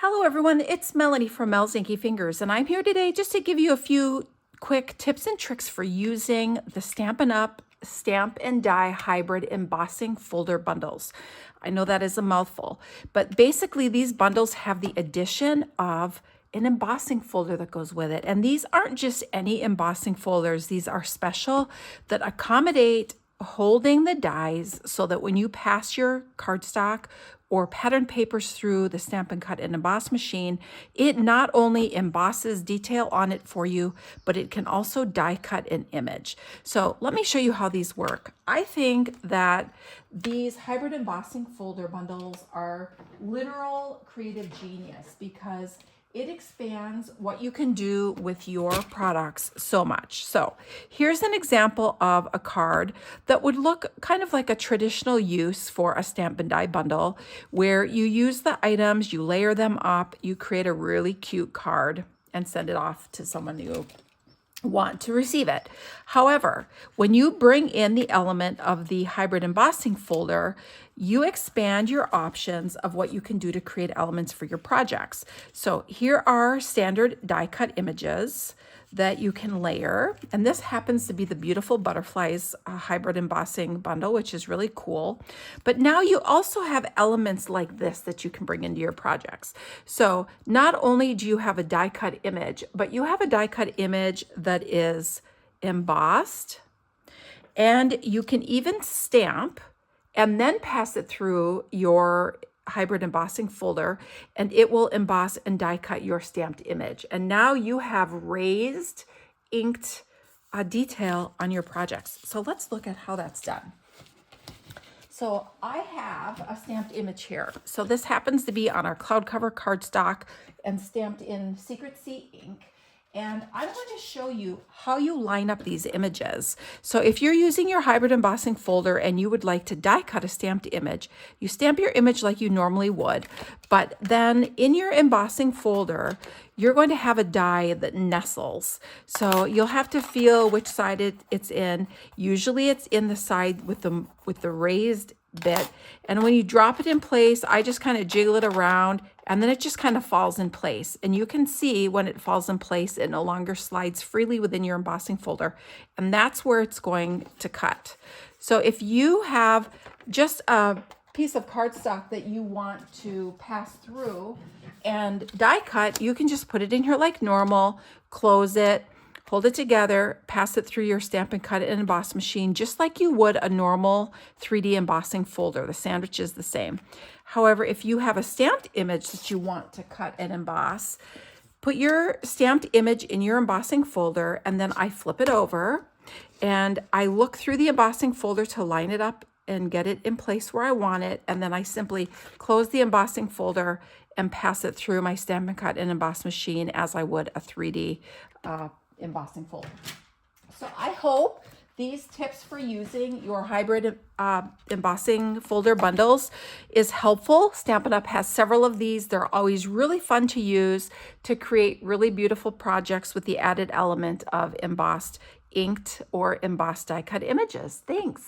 Hello everyone, it's Melanie from Mel's Inky Fingers, and I'm here today just to give you a few quick tips and tricks for using the Stampin' Up! Stamp and Die Hybrid Embossing Folder Bundles. I know that is a mouthful, but basically these bundles have the addition of an embossing folder that goes with it. And these aren't just any embossing folders, these are special that accommodate holding the dies so that when you pass your cardstock or pattern papers through the Stampin' Cut and Emboss machine, it not only embosses detail on it for you, but it can also die cut an image. So let me show you how these work. I think that these hybrid embossing folder bundles are literal creative genius because it expands what you can do with your products so much. So here's an example of a card that would look kind of like a traditional use for a Stamp and Die bundle, where you use the items, you layer them up, you create a really cute card and send it off to someone you want to receive it. However, when you bring in the element of the hybrid embossing folder, you expand your options of what you can do to create elements for your projects. So here are standard die cut images that you can layer. And this happens to be the beautiful butterflies hybrid embossing bundle, which is really cool. But now you also have elements like this that you can bring into your projects. So not only do you have a die cut image, but you have a die cut image that is embossed, and you can even stamp and then pass it through your hybrid embossing folder, and it will emboss and die cut your stamped image. And now you have raised, inked detail on your projects. So let's look at how that's done. So I have a stamped image here. So this happens to be on our cloud cover cardstock and stamped in Secret Sea ink. And I'm going to show you how you line up these images. So if you're using your hybrid embossing folder and you would like to die cut a stamped image, you stamp your image like you normally would, but then in your embossing folder, you're going to have a die that nestles. So you'll have to feel which side it's in. Usually it's in the side with the raised bit. And when you drop it in place, I just kind of jiggle it around, and then it just kind of falls in place. And you can see when it falls in place, it no longer slides freely within your embossing folder. And that's where it's going to cut. So if you have just a piece of cardstock that you want to pass through and die cut, you can just put it in here like normal, close it, hold it together, pass it through your Stampin' Cut and Emboss machine, just like you would a normal 3D embossing folder. The sandwich is the same. However, if you have a stamped image that you want to cut and emboss, put your stamped image in your embossing folder, and then I flip it over, and I look through the embossing folder to line it up and get it in place where I want it, and then I simply close the embossing folder and pass it through my Stampin' Cut and Emboss machine as I would a 3D embossing folder. So I hope these tips for using your hybrid embossing folder bundles is helpful. Stampin' Up! Has several of these. They're always really fun to use to create really beautiful projects with the added element of embossed, inked, or embossed die cut images. Thanks.